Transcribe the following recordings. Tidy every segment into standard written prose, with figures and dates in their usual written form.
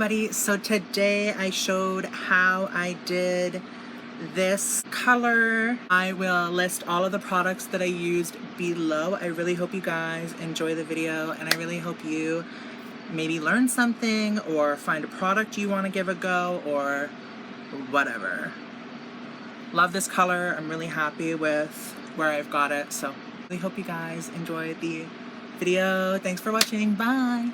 everybody, so today I showed how I did this color. I will list all of the products that I used below. I really hope you guys enjoy the video, and I really hope you maybe learn something or find a product you want to give a go or whatever. Love this color. I'm really happy with where I've got it, so I really hope you guys enjoy the video. Thanks for watching. Bye.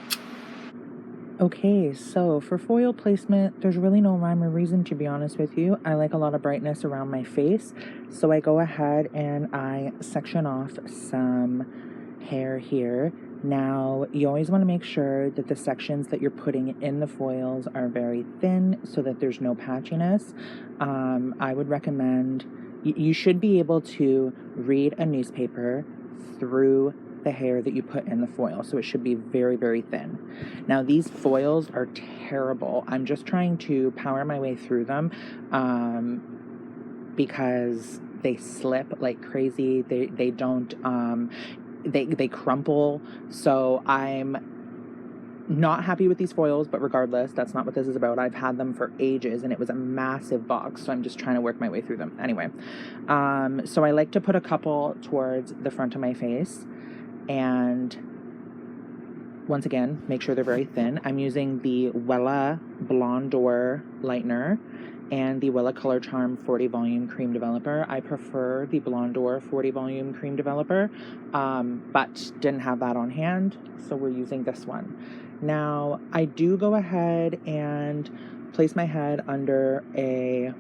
Okay, so for foil placement, there's really no rhyme or reason, to be honest with you. I like a lot of brightness around my face, so I go ahead and I section off some hair here. Now, you always want to make sure that the sections that you're putting in the foils are very thin so that there's no patchiness. I would recommend, you should be able to read a newspaper through the hair that you put in the foil, so it should be very, very thin. Now, these foils are terrible. I'm just trying to power my way through them because they slip like crazy. They don't they crumple, so I'm not happy with these foils, but regardless, that's not what this is about. I've had them for ages and it was a massive box, so I'm just trying to work my way through them. Anyway, so I like to put a couple towards the front of my face, and once again, make sure they're very thin. I'm using the Wella Blondor Lightener and the Wella Color Charm 40 Volume Cream Developer. I prefer the Blondor 40 Volume Cream Developer, but didn't have that on hand, so we're using this one. Now, I do go ahead and place my head under a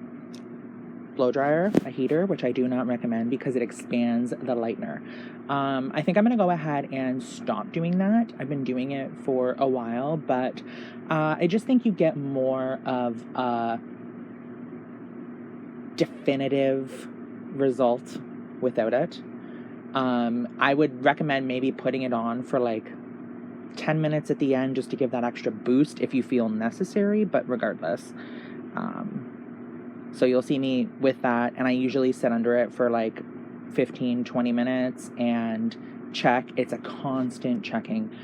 blow dryer, a heater, which I do not recommend because it expands the lightener. I think I'm going to go ahead and stop doing that. I've been doing it for a while, but I just think you get more of a definitive result without it. I would recommend maybe putting it on for like 10 minutes at the end just to give that extra boost if you feel necessary, but regardless. So you'll see me with that, and I usually sit under it for like 15-20 minutes and check. It's a constant checking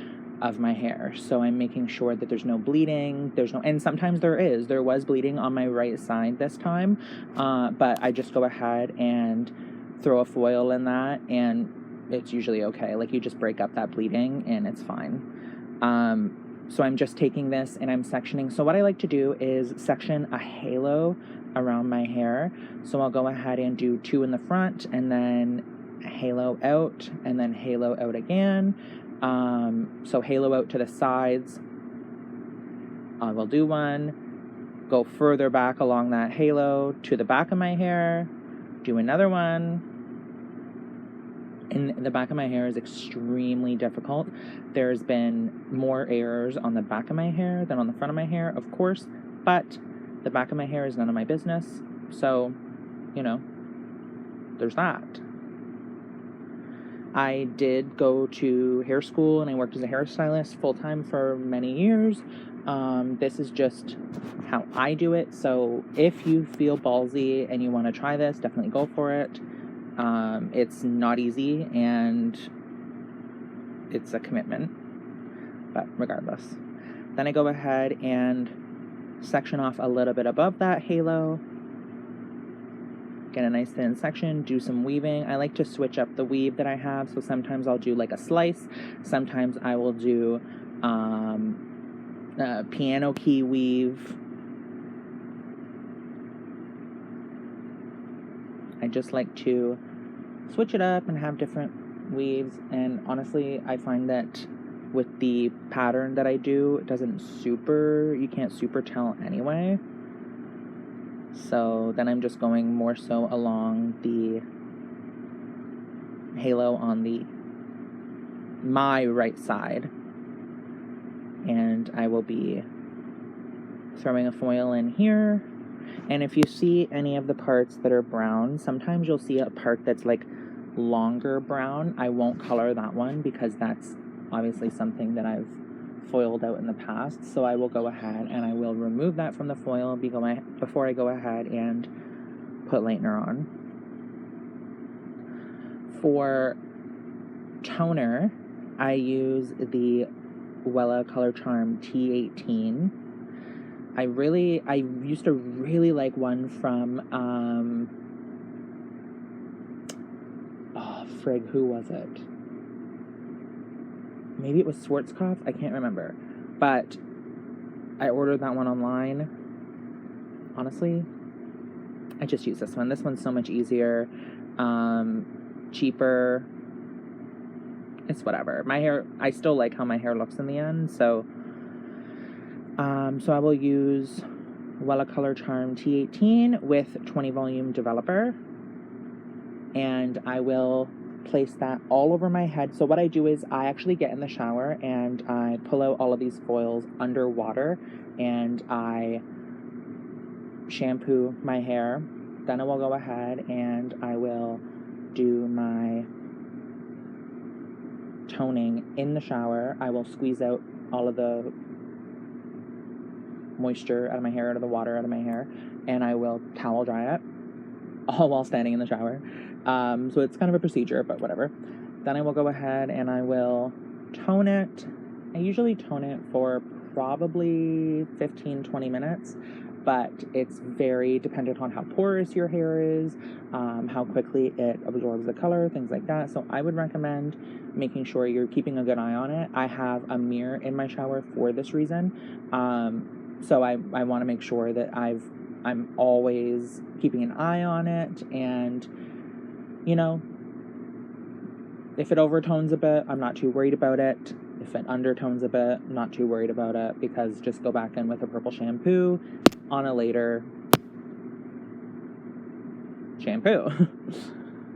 of my hair, so I'm making sure that there's no bleeding, and sometimes there was bleeding on my right side this time, but I just go ahead and throw a foil in that and it's usually okay. Like, you just break up that bleeding and it's fine. So I'm just taking this and I'm sectioning. So what I like to do is section a halo around my hair. So I'll go ahead and do 2 in the front and then halo out and then halo out again. So halo out to the sides. I will do 1, go further back along that halo to the back of my hair, do another one. And the back of my hair is extremely difficult. There's been more errors on the back of my hair than on the front of my hair, of course, but the back of my hair is none of my business. So, you know, there's that. I did go to hair school and I worked as a hairstylist full-time for many years. This is just how I do it. So if you feel ballsy and you want to try this, definitely go for it. It's not easy and it's a commitment, but regardless. Then I go ahead and section off a little bit above that halo, get a nice thin section, do some weaving. I like to switch up the weave that I have, so sometimes I'll do like a slice, sometimes I will do piano key weave. I just like to switch it up and have different weaves, and honestly, I find that with the pattern that I do, it you can't super tell anyway. So then I'm just going more so along the halo on my right side, and I will be throwing a foil in here. And if you see any of the parts that are brown, sometimes you'll see a part that's like longer brown. I won't color that one because that's obviously something that I've foiled out in the past. So I will go ahead and I will remove that from the foil before I go ahead and put lightener on. For toner, I use the Wella Color Charm T18. I used to really like one from, oh, frig, who was it? Maybe it was Schwarzkopf, I can't remember. But I ordered that one online. Honestly, I just use this one. This one's so much easier, cheaper. It's whatever. My hair, I still like how my hair looks in the end, so I will use Wella Color Charm T18 with 20 volume developer, and I will place that all over my head. So what I do is I actually get in the shower and I pull out all of these foils under water and I shampoo my hair. Then I will go ahead and I will do my toning in the shower. I will squeeze out all of the moisture out of my hair, out of the water out of my hair, and I will towel dry it, all while standing in the shower. So it's kind of a procedure, but whatever. Then I will go ahead and I will tone it. I usually tone it for probably 15-20 minutes, but it's very dependent on how porous your hair is, how quickly it absorbs the color, things like that. So I would recommend making sure you're keeping a good eye on it. I have a mirror in my shower for this reason. So I want to make sure that I'm always keeping an eye on it, and you know, if it overtones a bit, I'm not too worried about it. If it undertones a bit, I'm not too worried about it, because just go back in with a purple shampoo on a later shampoo.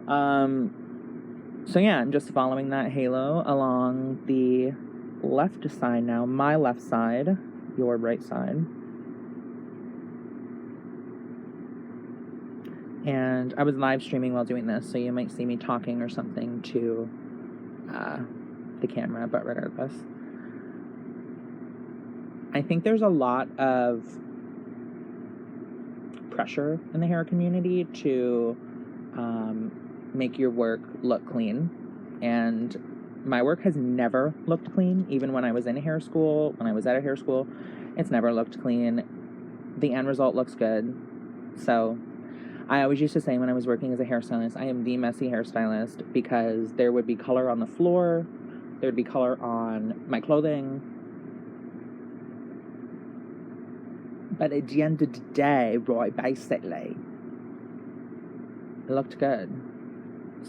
So yeah, I'm just following that halo along the left side now, my left side, your right side. And I was live streaming while doing this, so you might see me talking or something to the camera, but regardless. I think there's a lot of pressure in the hair community to make your work look clean, and my work has never looked clean. Even when I was in hair school, when I was at a hair school, it's never looked clean. The end result looks good. So I always used to say when I was working as a hairstylist, I am the messy hairstylist, because there would be color on the floor, there would be color on my clothing, but at the end of the day, right, basically, it looked good.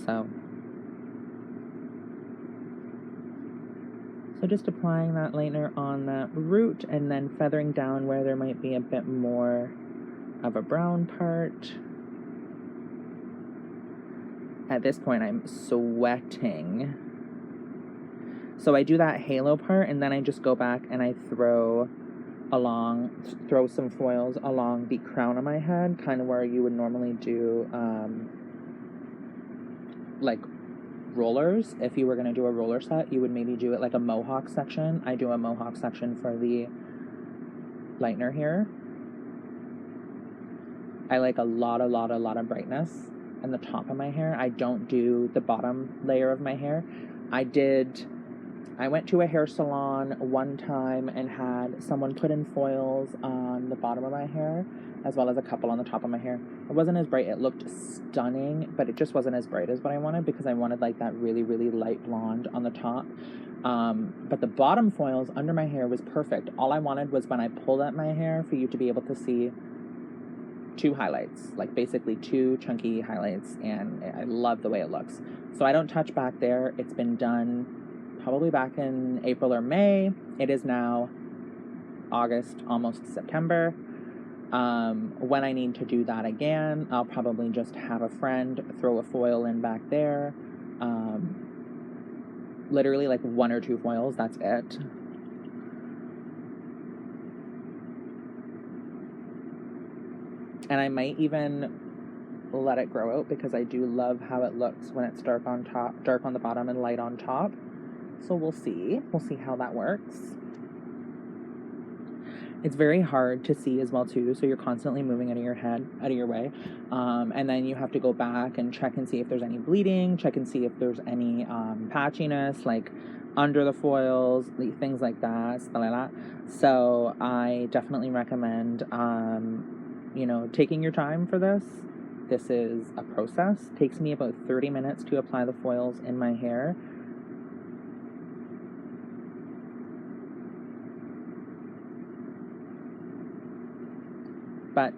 So just applying that lightener on that root and then feathering down where there might be a bit more of a brown part. At this point, I'm sweating. So I do that halo part, and then I just go back and I throw some foils along the crown of my head, kind of where you would normally do like rollers. If you were going to do a roller set, you would maybe do it like a mohawk section. I do a mohawk section for the lightener here. I like a lot of brightness in the top of my hair. I don't do the bottom layer of my hair. I went to a hair salon one time and had someone put in foils on the bottom of my hair, as well as a couple on the top of my hair. It wasn't as bright. It looked stunning, but it just wasn't as bright as what I wanted, because I wanted like that really, really light blonde on the top. But the bottom foils under my hair was perfect. All I wanted was when I pulled at my hair for you to be able to see two highlights, like basically two chunky highlights, and I love the way it looks. So I don't touch back there. It's been done probably back in April or May. It is now August, almost September. When I need to do that again, I'll probably just have a friend throw a foil in back there. Literally like 1 or 2 foils, that's it. And I might even let it grow out, because I do love how it looks when it's dark on top, dark on the bottom and light on top. So we'll see how that works. It's very hard to see as well too, so you're constantly moving out of your way, and then you have to go back and check and see if there's any bleeding, check and see if there's any patchiness, like under the foils, things like that, So I definitely recommend, you know, taking your time for this. This is a process. It takes me about 30 minutes to apply the foils in my hair. But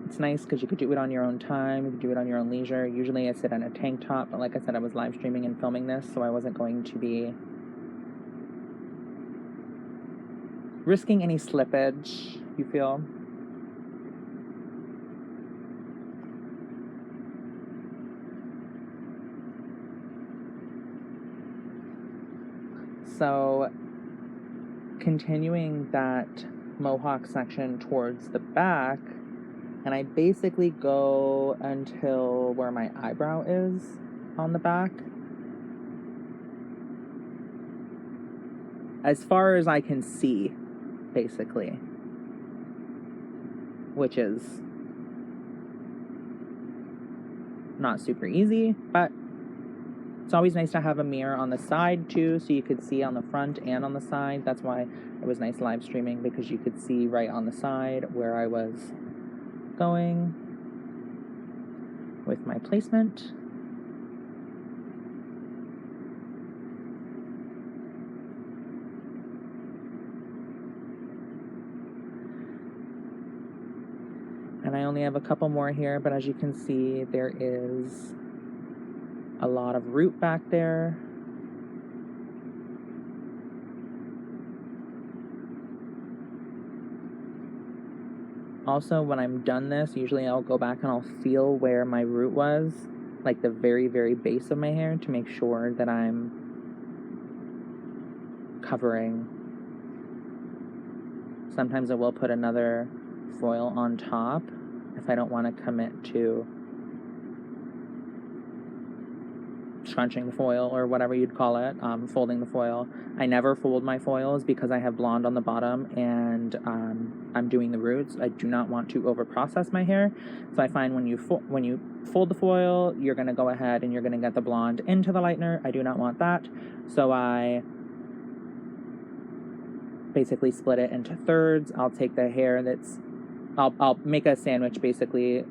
it's nice because you could do it on your own time. You could do it on your own leisure. Usually I sit in a tank top, but like I said, I was live streaming and filming this, so I wasn't going to be risking any slippage, you feel? So continuing that mohawk section towards the back, and I basically go until where my eyebrow is on the back. As far as I can see, basically. Which is not super easy, but it's always nice to have a mirror on the side too, so you could see on the front and on the side. That's why it was nice live streaming, because you could see right on the side where I was going with my placement. And I only have a couple more here, but as you can see, there is a lot of root back there. Also, when I'm done this, usually I'll go back and I'll feel where my root was, like the very, very base of my hair, to make sure that I'm covering. Sometimes I will put another foil on top if I don't want to commit to scrunching the foil, or whatever you'd call it, folding the foil. I never fold my foils because I have blonde on the bottom and I'm doing the roots. I do not want to over process my hair, so I find when you fold the foil, you're going to go ahead and you're going to get the blonde into the lightener. I do not want that, so I basically split it into thirds. I'll take the hair that's, I'll make a sandwich basically,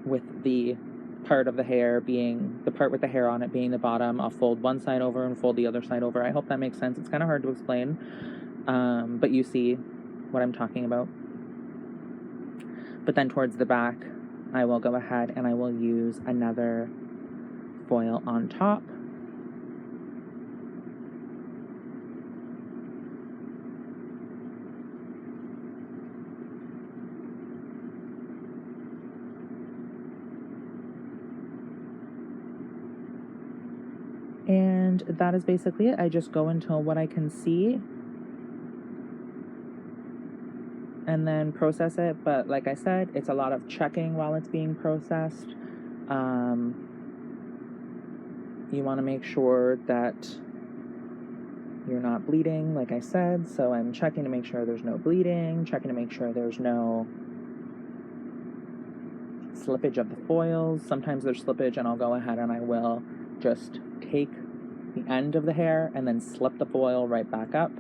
with the part of the hair being, the part with the hair on it being the bottom. I'll fold one side over and fold the other side over. I hope that makes sense. It's kind of hard to explain, but you see what I'm talking about. But then towards the back, I will go ahead and I will use another foil on top. And that is basically it. I just go until what I can see and then process it. But like I said, it's a lot of checking while it's being processed. You want to make sure that you're not bleeding, like I said. So I'm checking to make sure there's no bleeding, checking to make sure there's no slippage of the foils. Sometimes there's slippage and I'll go ahead and I will just take the end of the hair and then slip the foil right back up.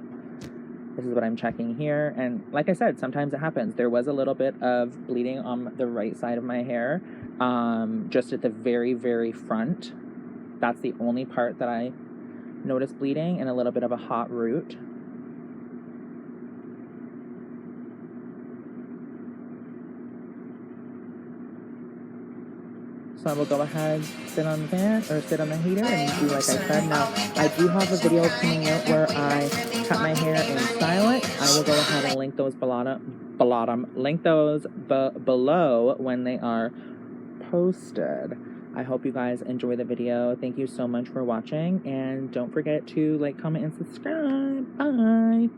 This is what I'm checking here, and like I said, sometimes it happens. There was a little bit of bleeding on the right side of my hair, just at the very, very front. That's the only part that I noticed bleeding, and a little bit of a hot root. So I will go ahead, sit on the fan, or sit on the heater, and do like I said. Now, I do have a video coming out where I cut my hair and style it. I will go ahead and link those below when they are posted. I hope you guys enjoy the video. Thank you so much for watching, and don't forget to like, comment, and subscribe. Bye!